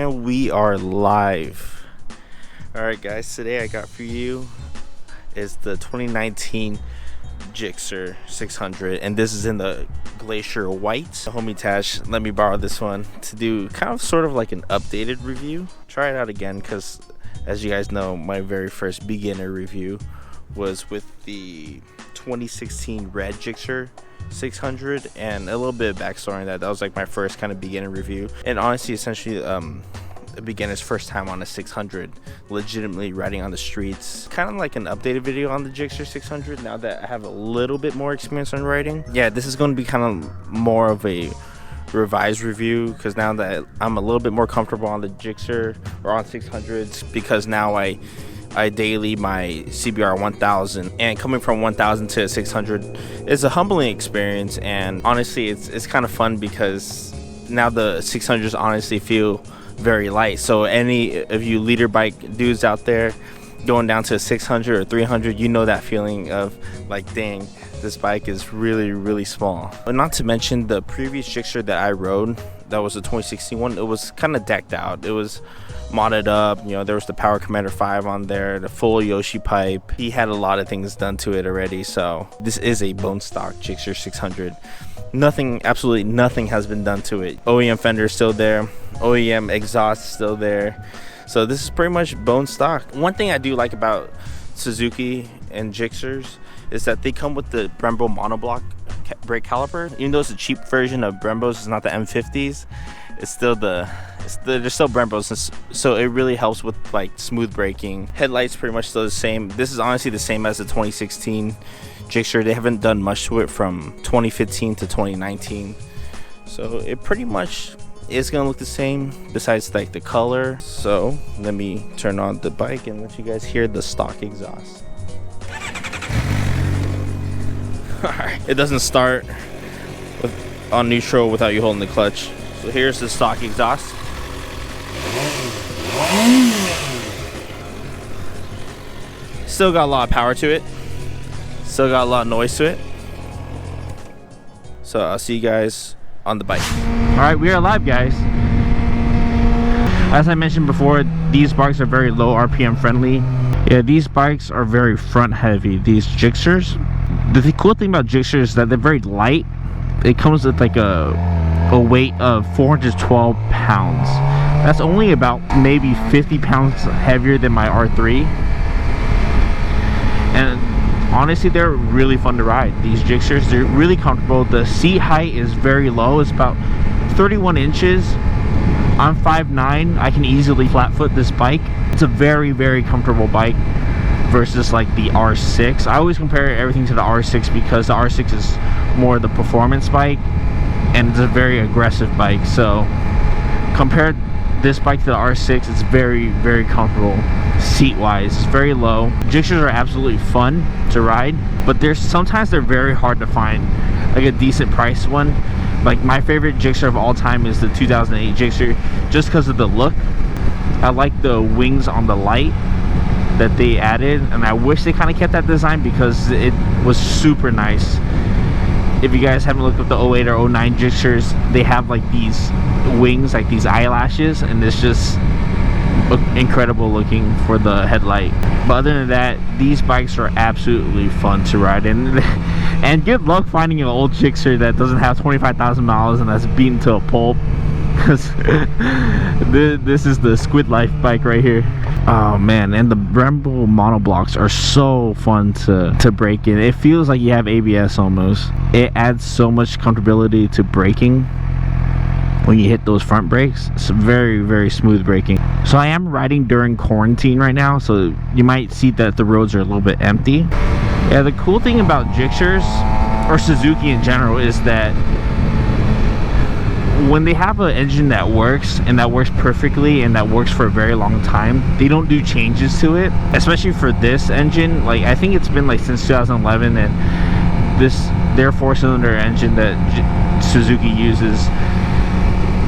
And we are live. Alright guys, today I got for you is the 2019 GSXR 600, and this is in the Glacier White. The homie Tash let me borrow this one to do kind of sort of like an updated review. Try it out again because, as you guys know, my very first beginner review was with the 2016 red GSXR 600, and a little bit of backstory on that. That was like my first kind of beginner review, and honestly essentially a beginner's first time on a 600, legitimately riding on the streets. Kind of like an updated video on the GSXR 600 now that I have a little bit more experience on riding. Yeah, this is going to be kind of more of a revised review because now that I'm a little bit more comfortable on the GSXR or on 600s, because now I daily my CBR 1000, and coming from 1000 to 600 is a humbling experience. And honestly, it's kind of fun because now the 600s honestly feel very light. So any of you leader bike dudes out there going down to a 600 or 300, you know that feeling of like, dang, this bike is really small. But not to mention the previous GSXR that I rode, that was the 2016 one. It was kind of decked out. It was modded up, you know, there was the Power Commander 5 on there, the full Yoshi pipe. He had a lot of things done to it already. So this is a bone stock GSXR 600. Nothing, absolutely nothing has been done to it. OEM fender still there, OEM exhaust still there. So this is pretty much bone stock. One thing I do like about Suzuki and GSXRs is that they come with the Brembo monoblock brake caliper. Even though it's a cheap version of Brembo's, it's not the M50s, it's still they're still Brembo's, so it really helps with like smooth braking. Headlights pretty much still the same. This is honestly the same as the 2016 GSXR. They haven't done much to it from 2015 to 2019, so it pretty much is gonna look the same besides like the color. So let me turn on the bike and let you guys hear the stock exhaust. Alright, it doesn't start on neutral without you holding the clutch. So here's the stock exhaust. Still got a lot of power to it. Still got a lot of noise to it. So I'll see you guys on the bike. Alright, we are live, guys. As I mentioned before, these bikes are very low RPM friendly. Yeah, these bikes are very front heavy, these GSXRs. The cool thing about GSXR is that they're very light. It comes with like a weight of 412 pounds. That's only about maybe 50 pounds heavier than my R3. And honestly, they're really fun to ride. These GSXRs, they're really comfortable. The seat height is very low. It's about 31 inches. I'm 5'9". I can easily flat foot this bike. It's a very comfortable bike versus like the R6. I always compare everything to the R6 because the R6 is more the performance bike and it's a very aggressive bike. So compare this bike to the R6, it's very comfortable seat wise. It's very low. GSXRs are absolutely fun to ride, but sometimes they're very hard to find like a decent price one. Like my favorite GSXR of all time is the 2008 GSXR, just because of the look. I like the wings on the light that they added, and I wish they kind of kept that design because it was super nice. If you guys haven't looked up the 08 or 09 GSXRs, they have like these wings, like these eyelashes, and it's just incredible looking for the headlight. But other than that, these bikes are absolutely fun to ride in. And good luck finding an old GSXR that doesn't have 25,000 miles and that's beaten to a pulp, because this is the Squid Life bike right here. Oh man, and the Brembo monoblocks are so fun to brake in. It feels like you have ABS almost. It adds so much comfortability to braking when you hit those front brakes. It's very smooth braking. So I am riding during quarantine right now, so you might see that the roads are a little bit empty. Yeah, the cool thing about GSXRs, or Suzuki in general, is that when they have an engine that works, and that works perfectly, and that works for a very long time, they don't do changes to it. Especially for this engine, like I think it's been like since 2011, and their 4-cylinder engine that Suzuki uses,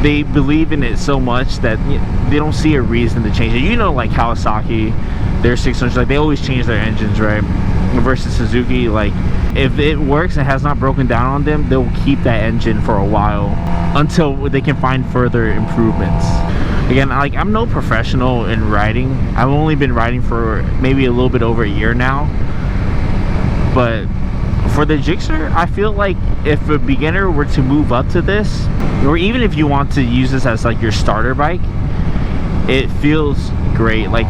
they believe in it so much that they don't see a reason to change it. You know, like Kawasaki, their 600s, like they always change their engines, right? Versus Suzuki, like if it works and has not broken down on them, they'll keep that engine for a while until they can find further improvements. Again, like, I'm no professional in riding. I've only been riding for maybe a little bit over a year now, but for the Gixxer, I feel like if a beginner were to move up to this, or even if you want to use this as like your starter bike, it feels great. Like,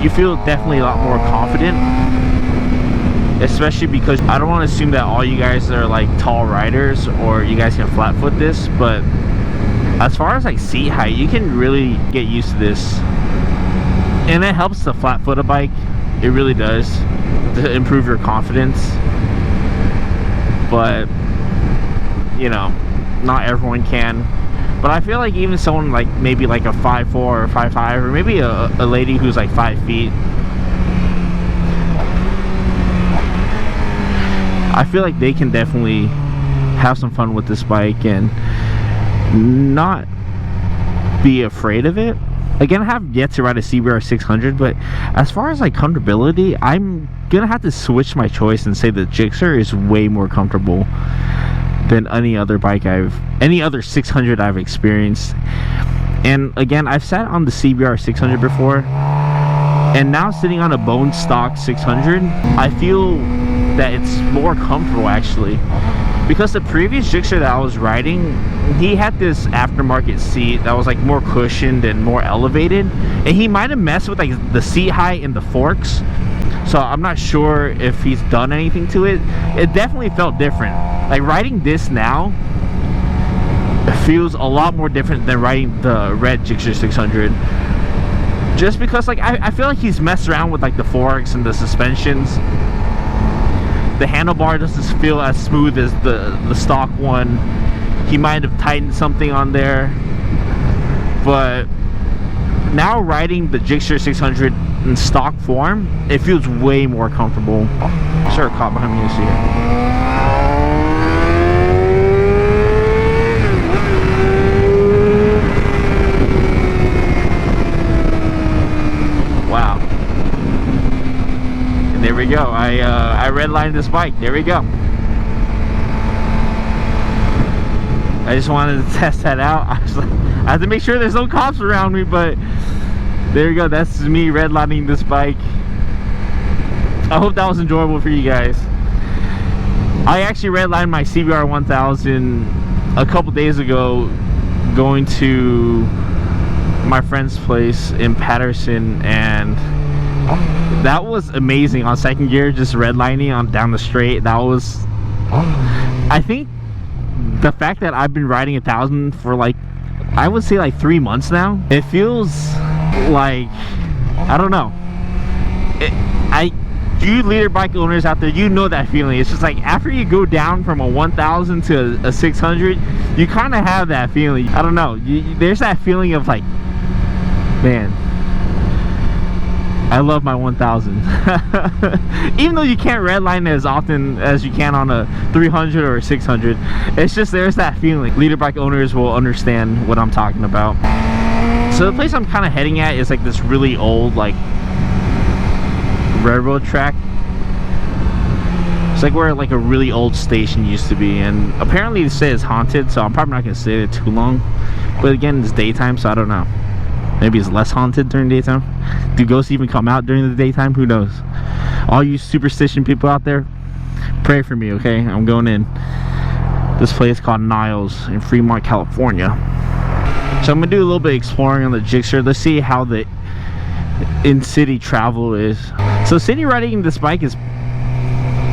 you feel definitely a lot more confident, especially because I don't want to assume that all you guys are like tall riders or you guys can flat foot this, but as far as like seat height, you can really get used to this, and it helps to flat foot a bike. It really does, to improve your confidence. But you know, not everyone can. But I feel like even someone like maybe like a 5'4" or 5'5", or maybe a lady who's like 5 feet, I feel like they can definitely have some fun with this bike and not be afraid of it. Again, I have yet to ride a CBR 600, but as far as like comfortability, I'm gonna have to switch my choice and say the Gixxer is way more comfortable than any other bike any other 600 I've experienced. And again, I've sat on the CBR 600 before, and now sitting on a bone stock 600, I feel that it's more comfortable actually, because the previous Gixxer that I was riding, he had this aftermarket seat that was like more cushioned and more elevated, and he might have messed with like the seat height and the forks, so I'm not sure if he's done anything to it. It definitely felt different. Like, riding this now, it feels a lot more different than riding the red Gixxer 600, just because like I feel like he's messed around with like the forks and the suspensions. The handlebar doesn't feel as smooth as the stock one. He might have tightened something on there. But now riding the Gixxer 600 in stock form, it feels way more comfortable. Sure, a cop behind me, you see it. Wow. And there we go. I redlined this bike. There we go. I just wanted to test that out. I have to make sure there's no cops around me, but there you go. That's me redlining this bike. I hope that was enjoyable for you guys. I actually redlined my CBR 1000 a couple days ago, going to my friend's place in Patterson, and that was amazing on second gear, just redlining on down the straight. That was, I think, the fact that I've been riding 1000 for like, I would say like 3 months now, it feels like, I don't know, you leader bike owners out there, you know that feeling. It's just like after you go down from a 1000 to a 600, you kind of have that feeling. I don't know, there's that feeling of like, man, I love my 1000. Even though you can't redline it as often as you can on a 300 or a 600, it's just, there's that feeling. Leader bike owners will understand what I'm talking about. So the place I'm kind of heading at is like this really old like railroad track. It's like where like a really old station used to be, and apparently they say it's haunted, so I'm probably not gonna stay there too long. But again, it's daytime, so I don't know. Maybe it's less haunted during daytime. Do ghosts even come out during the daytime? Who knows? All you superstition people out there, pray for me, okay? I'm going in. This place called Niles in Fremont, California. So I'm gonna do a little bit of exploring on the Gixxer. Let's see how the in-city travel is. So city riding this bike is,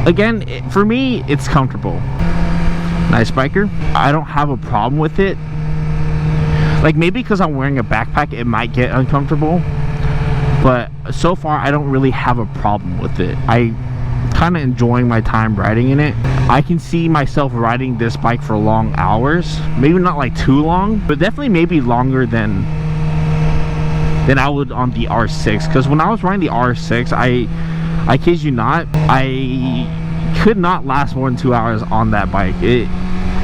again, for me, it's comfortable. Nice biker. I don't have a problem with it. Like, maybe because I'm wearing a backpack, it might get uncomfortable, but so far I don't really have a problem with it. I kind of enjoying my time riding in it. I can see myself riding this bike for long hours, maybe not like too long, but definitely maybe longer than I would on the R6. Because when I was riding the R6, I kid you not, I could not last more than 2 hours on that bike.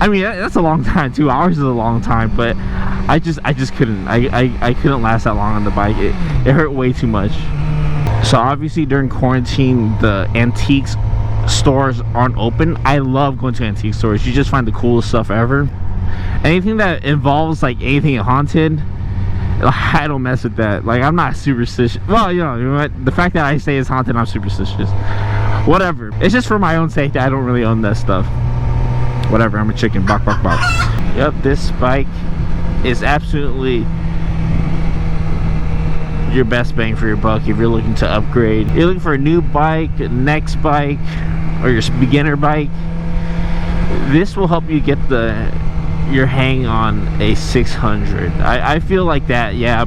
I mean, that's a long time. 2 hours is a long time, but I just couldn't. I couldn't last that long on the bike. It hurt way too much. So obviously during quarantine, the antiques stores aren't open. I love going to antique stores. You just find the coolest stuff ever. Anything that involves like anything haunted, I don't mess with that. Like, I'm not superstitious. Well, you know what? The fact that I say it's haunted, I'm superstitious. Whatever. It's just for my own safety. I don't really own that stuff. Whatever. I'm a chicken. Bok, bok, bok. Yep, this bike is absolutely your best bang for your buck if you're looking to upgrade. You're looking for a new bike, next bike, or your beginner bike. This will help you get your hang on a 600. I feel like that, yeah,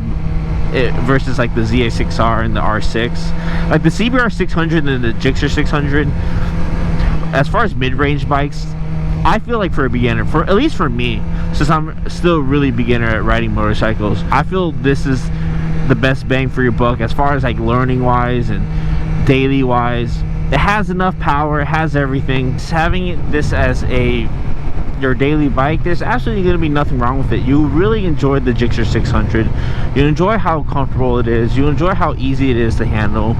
versus like the ZX6R and the R6. Like the CBR 600 and the Gixxer 600, as far as mid-range bikes, I feel like for a beginner, at least for me, since I'm still really beginner at riding motorcycles, I feel this is the best bang for your buck as far as like learning wise and daily wise. It has enough power, it has everything. Just having this as your daily bike, there's absolutely going to be nothing wrong with it. You really enjoy the Gixxer 600. You enjoy how comfortable it is. You enjoy how easy it is to handle.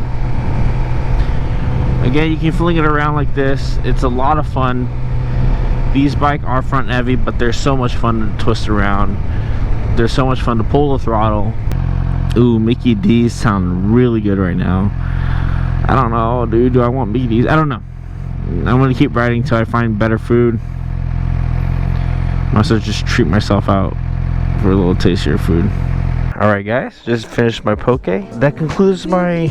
Again, you can fling it around like this. It's a lot of fun. These bikes are front heavy, but they're so much fun to twist around. They're so much fun to pull the throttle. Ooh, Mickey D's sound really good right now. I don't know, dude. Do I want Mickey D's? I don't know. I'm gonna keep riding until I find better food. I must just treat myself out for a little tastier food. Alright guys, just finished my poke. That concludes my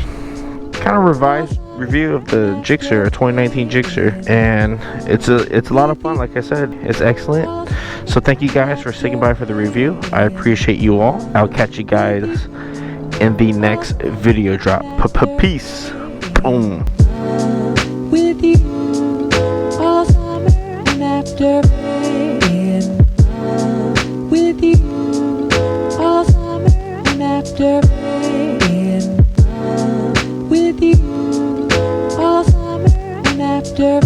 kind of revised review of the Gixxer, 2019 Gixxer, and it's a lot of fun. Like I said, it's excellent. So thank you guys for sticking by for the review. I appreciate you all. I'll catch you guys in the next video drop. Peace. Boom. With you all summer and after rain. With you all summer and after rain. With you all summer and after